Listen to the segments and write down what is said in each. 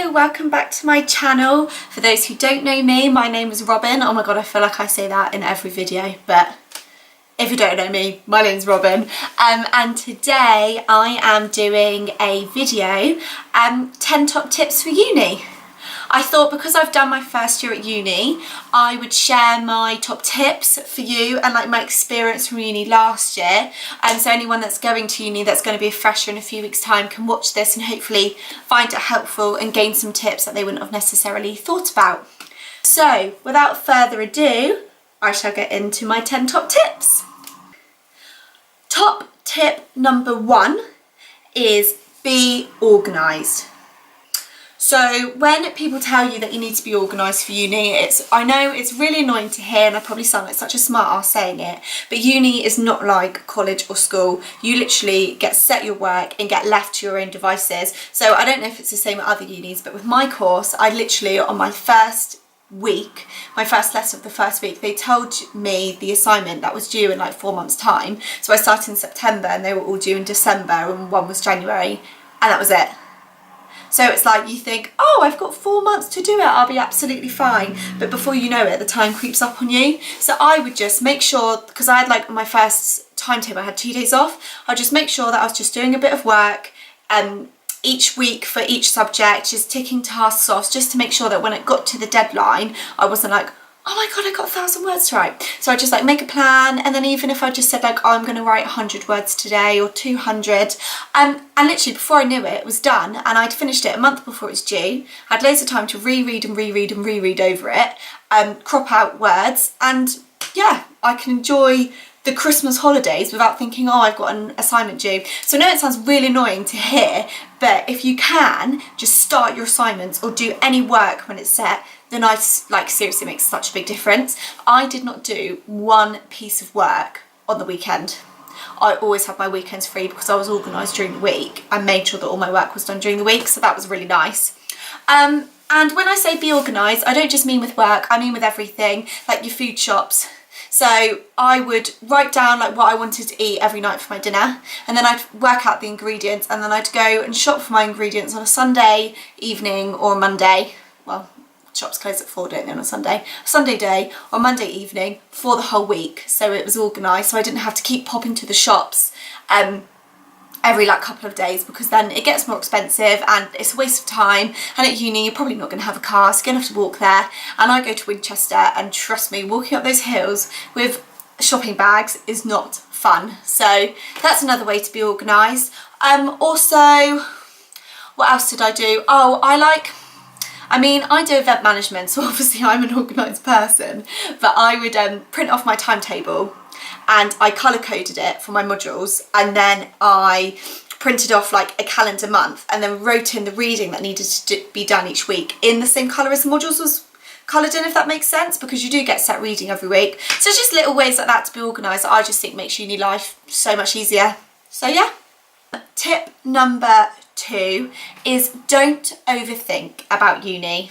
Hello, welcome back to my channel. For those who don't know me, my name is Robin. Oh my god, I feel like I say that in every video, but if you don't know me, my name's Robin. And today I am doing a video, 10 top tips for uni. I thought because I've done my first year at uni, I would share my top tips for you and like my experience from uni last year. And so anyone that's going to uni that's going to be a fresher in a few weeks' time can watch this and hopefully find it helpful and gain some tips that they wouldn't have necessarily thought about. So without further ado, I shall get into my 10 top tips. Top tip number 1 is be organised. So when people tell you that you need to be organised for uni, I know it's really annoying to hear and I probably sound like such a smart ass saying it, but uni is not like college or school. You literally get set your work and get left to your own devices. So I don't know if it's the same at other unis, but with my course, I literally on my first week, my first lesson of the first week, they told me the assignment that was due in like 4 months' time. So I started in September and they were all due in December and one was January, and that was it. So it's like you think, oh, I've got 4 months to do it, I'll be absolutely fine. But before you know it, the time creeps up on you. So I would just make sure, because I had like my first timetable, I had 2 days off, I'd just make sure that I was just doing a bit of work each week for each subject, just ticking tasks off, just to make sure that when it got to the deadline, I wasn't like, oh my god, I got 1,000 words to write. So I just like make a plan, and then even if I just said like, oh, I'm going to write 100 words today or 200, and literally before I knew it, it was done, and I'd finished it a month before it was due. I had loads of time to reread and reread and reread over it, crop out words, and yeah, I can enjoy the Christmas holidays without thinking, oh, I've got an assignment due. So I know it sounds really annoying to hear, but if you can just start your assignments or do any work when it's set, then I like seriously makes such a big difference. I did not do one piece of work on the weekend. I always had my weekends free because I was organised during the week. I made sure that all my work was done during the week, so that was really nice. And when I say be organised, I don't just mean with work, I mean with everything, like your food shops. So I would write down like what I wanted to eat every night for my dinner, and then I'd work out the ingredients, and then I'd go and shop for my ingredients on a Sunday evening or Monday. Well, shops close at 4, don't they, on a Sunday day or Monday evening for the whole week. So it was organised, so I didn't have to keep popping to the shops every like couple of days, because then it gets more expensive and it's a waste of time, and at uni you're probably not going to have a car, so you're going to have to walk there. And I go to Winchester, and trust me, walking up those hills with shopping bags is not fun. So that's another way to be organised. Also, what else did I do? Oh, I do event management, so obviously I'm an organised person, but I would print off my timetable and I colour coded it for my modules, and then I printed off like a calendar month and then wrote in the reading that needed to be done each week in the same colour as the modules was coloured in, if that makes sense, because you do get set reading every week. So it's just little ways like that to be organised that I just think makes uni life so much easier. So yeah. Tip number 2 is don't overthink about uni.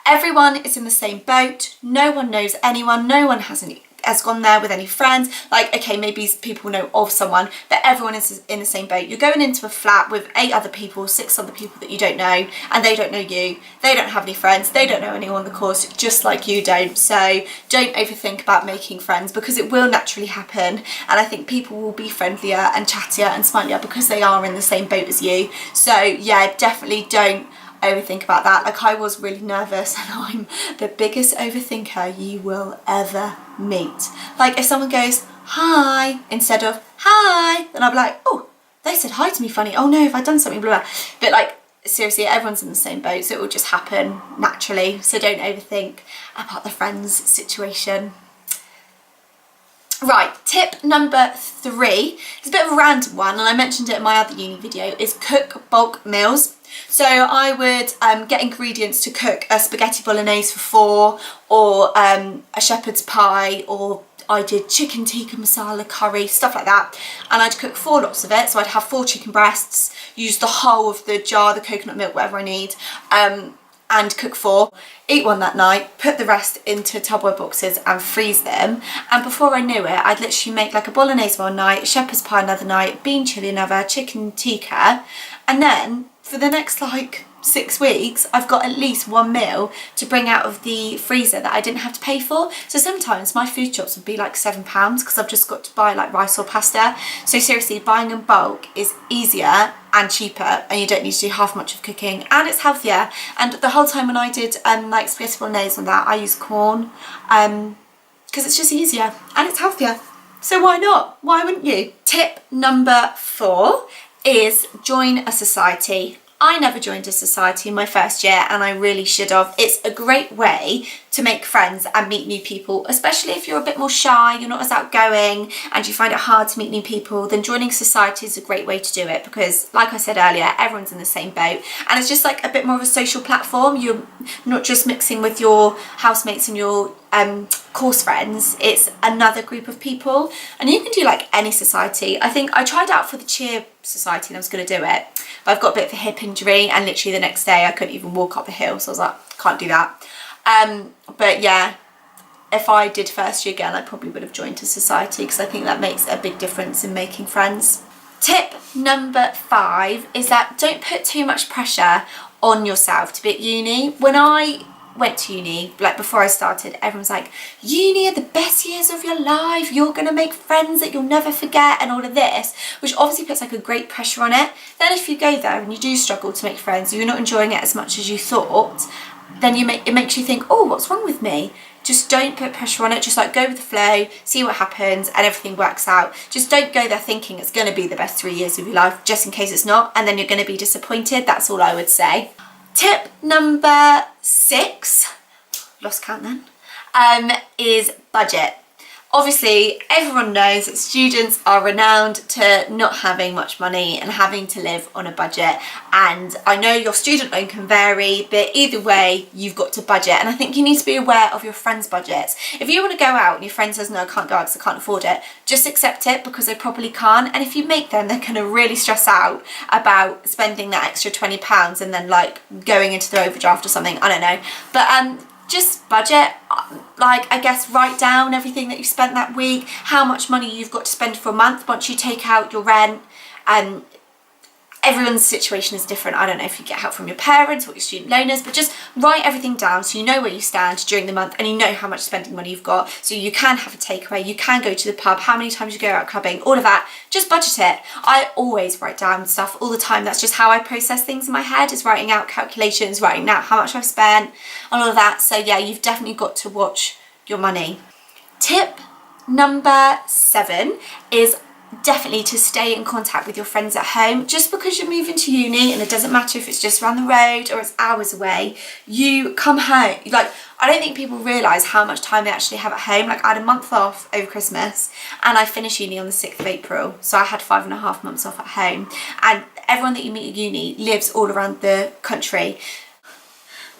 Everyone is in the same boat, no one knows anyone, no one has gone there with any friends. Like, okay, maybe people know of someone, but everyone is in the same boat. You're going into a flat with 8 other people, 6 other people that you don't know, and they don't know you, they don't have any friends, they don't know anyone on the course, just like you don't. So don't overthink about making friends, because it will naturally happen, and I think people will be friendlier and chattier and smilier because they are in the same boat as you. So yeah, definitely don't overthink about that. Like, I was really nervous, and I'm the biggest overthinker you will ever meet. Like, if someone goes hi instead of hi, then I'll be like, oh, they said hi to me funny, oh no, have I done something, blah blah. But like, seriously, everyone's in the same boat, so it will just happen naturally. So don't overthink about the friends situation. Right, tip number 3 is a bit of a random one, and I mentioned it in my other uni video, is cook bulk meals. So I would get ingredients to cook a spaghetti bolognese for 4, or a shepherd's pie, or I did chicken tikka masala curry, stuff like that. And I'd cook 4 lots of it, so I'd have 4 chicken breasts, use the whole of the jar, the coconut milk, whatever I need, and cook 4, eat 1 that night, put the rest into Tupperware boxes and freeze them. And before I knew it, I'd literally make like a bolognese one night, shepherd's pie another night, bean chilli another, chicken tikka, and then for the next like 6 weeks, I've got at least one meal to bring out of the freezer that I didn't have to pay for. So sometimes my food shops would be like £7 because I've just got to buy like rice or pasta. So seriously, buying in bulk is easier and cheaper, and you don't need to do half much of cooking, and it's healthier. And the whole time when I did like spaghetti bolognese and that, I used corn because it's just easier and it's healthier. So why not? Why wouldn't you? Tip number 4 is join a society. I never joined a society in my first year, and I really should have. It's a great way to make friends and meet new people, especially if you're a bit more shy, you're not as outgoing, and you find it hard to meet new people. Then joining society is a great way to do it because, like I said earlier, everyone's in the same boat, and it's just like a bit more of a social platform. You're not just mixing with your housemates and your course friends, it's another group of people, and you can do like any society. I think I tried out for the cheer society and I was going to do it, but I've got a bit of a hip injury, and literally the next day I couldn't even walk up a hill, so I was like, can't do that. But yeah, if I did first year again, I probably would have joined a society because I think that makes a big difference in making friends. Tip number 5 is that don't put too much pressure on yourself to be at uni. When I went to uni, like before I started, everyone's like, uni are the best years of your life, you're gonna make friends that you'll never forget, and all of this, which obviously puts like a great pressure on it. Then if you go there and you do struggle to make friends, you're not enjoying it as much as you thought, then it makes you think, oh, what's wrong with me? Just don't put pressure on it, just like go with the flow, see what happens, and everything works out. Just don't go there thinking it's going to be the best 3 years of your life, just in case it's not, and then you're going to be disappointed. That's all I would say. Tip number 6, lost count then, is budget. Obviously, everyone knows that students are renowned to not having much money and having to live on a budget. And I know your student loan can vary, but either way, you've got to budget. And I think you need to be aware of your friends' budgets. If you want to go out and your friend says, no, I can't go out because I can't afford it, just accept it because they probably can't. And if you make them, they're going to really stress out about spending that extra £20 and then like going into their overdraft or something. I don't know. But just budget, like I guess write down everything that you spent that week, how much money you've got to spend for a month once you take out your rent. Everyone's situation is different. I don't know if you get help from your parents or your student loan is, but just write everything down so you know where you stand during the month and you know how much spending money you've got, so you can have a takeaway, you can go to the pub, how many times you go out clubbing, all of that. Just budget it. I always write down stuff all the time. That's just how I process things in my head, is writing out calculations, writing out how much I've spent and all of that. So yeah, you've definitely got to watch your money. Tip number 7 is definitely to stay in contact with your friends at home. Just because you're moving to uni, and it doesn't matter if it's just around the road or it's hours away, you come home. Like, I don't think people realise how much time they actually have at home. Like, I had a month off over Christmas and I finished uni on the 6th of April, so I had 5.5 months off at home. And everyone that you meet at uni lives all around the country.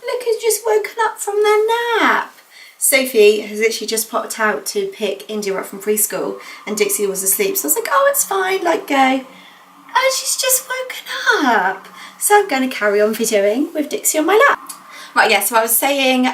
Look, who's just woken up from their nap. Sophie has literally just popped out to pick India up from preschool, and Dixie was asleep, so I was like, oh, it's fine, like, go. And she's just woken up. So I'm going to carry on videoing with Dixie on my lap. Right, yeah, so I was saying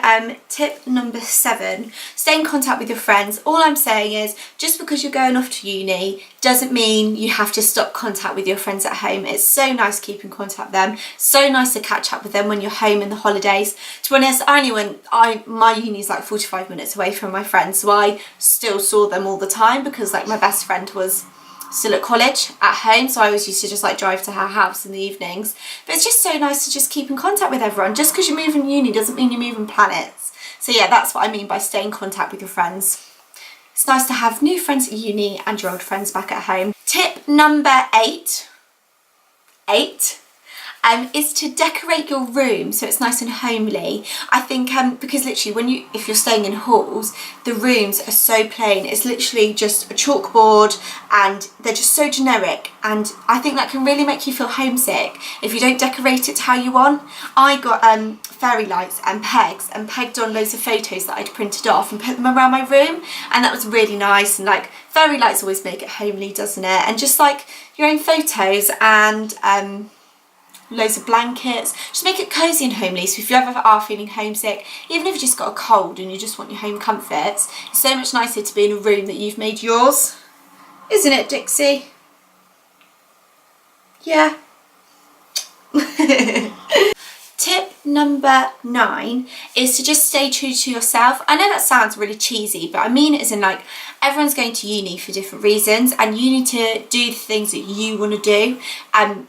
tip number 7, stay in contact with your friends. All I'm saying is, just because you're going off to uni doesn't mean you have to stop contact with your friends at home. It's so nice to keep in contact with them, so nice to catch up with them when you're home in the holidays. To be honest, my uni is like 45 minutes away from my friends, so I still saw them all the time because like my best friend was still at college at home, so I always used to just like drive to her house in the evenings. But it's just so nice to just keep in contact with everyone. Just because you're moving uni doesn't mean you're moving planets. So yeah, that's what I mean by stay in contact with your friends. It's nice to have new friends at uni and your old friends back at home. Tip number 8 is to decorate your room so it's nice and homely. I think because literally if you're staying in halls, the rooms are so plain. It's literally just a chalkboard and they're just so generic, and I think that can really make you feel homesick if you don't decorate it how you want. I got fairy lights and pegs and pegged on loads of photos that I'd printed off and put them around my room, and that was really nice. And like, fairy lights always make it homely, doesn't it? And just like your own photos and loads of blankets, just make it cozy and homely. So if you ever are feeling homesick, even if you just got a cold and you just want your home comforts, it's so much nicer to be in a room that you've made yours, isn't it, Dixie? Yeah. number 9 is to just stay true to yourself. I know that sounds really cheesy, but I mean it as in, like, everyone's going to uni for different reasons, and you need to do the things that you want to do.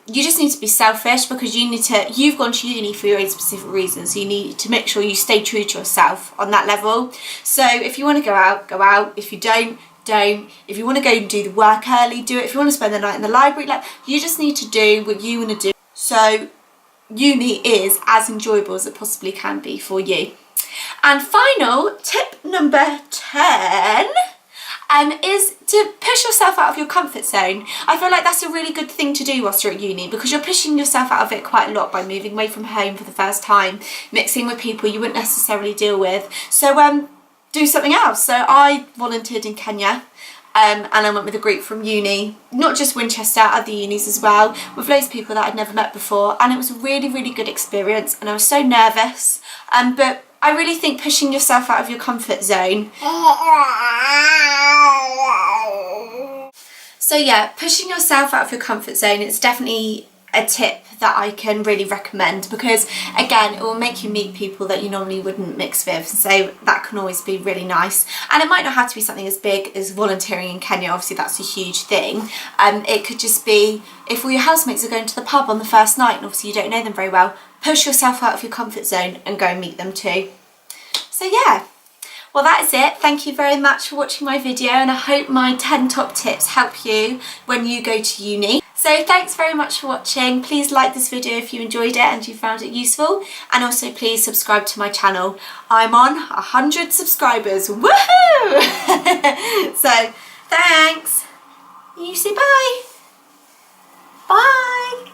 You just need to be selfish, because you've gone to uni for your own specific reasons, so you need to make sure you stay true to yourself on that level. So if you want to go out, go out. If you don't. If you want to go and do the work early, do it. If you want to spend the night in the library, like, you just need to do what you want to do, so uni is as enjoyable as it possibly can be for you. And final tip number 10 is to push yourself out of your comfort zone. I feel like that's a really good thing to do whilst you're at uni, because you're pushing yourself out of it quite a lot by moving away from home for the first time, mixing with people you wouldn't necessarily deal with. So do something else. So I volunteered in Kenya, and I went with a group from uni, not just Winchester, other unis as well, with loads of people that I'd never met before, and it was a really, really good experience, and I was so nervous, but I really think pushing yourself out of your comfort zone. So yeah, pushing yourself out of your comfort zone is definitely a tip that I can really recommend, because again, it will make you meet people that you normally wouldn't mix with, so that can always be really nice. And it might not have to be something as big as volunteering in Kenya, obviously that's a huge thing. It could just be if all your housemates are going to the pub on the first night and obviously you don't know them very well, push yourself out of your comfort zone and go and meet them too. So yeah. Well, that is it. Thank you very much for watching my video, and I hope my 10 top tips help you when you go to uni. So thanks very much for watching. Please like this video if you enjoyed it and you found it useful, and also please subscribe to my channel. I'm on 100 subscribers. Woohoo! So thanks. You say bye. Bye.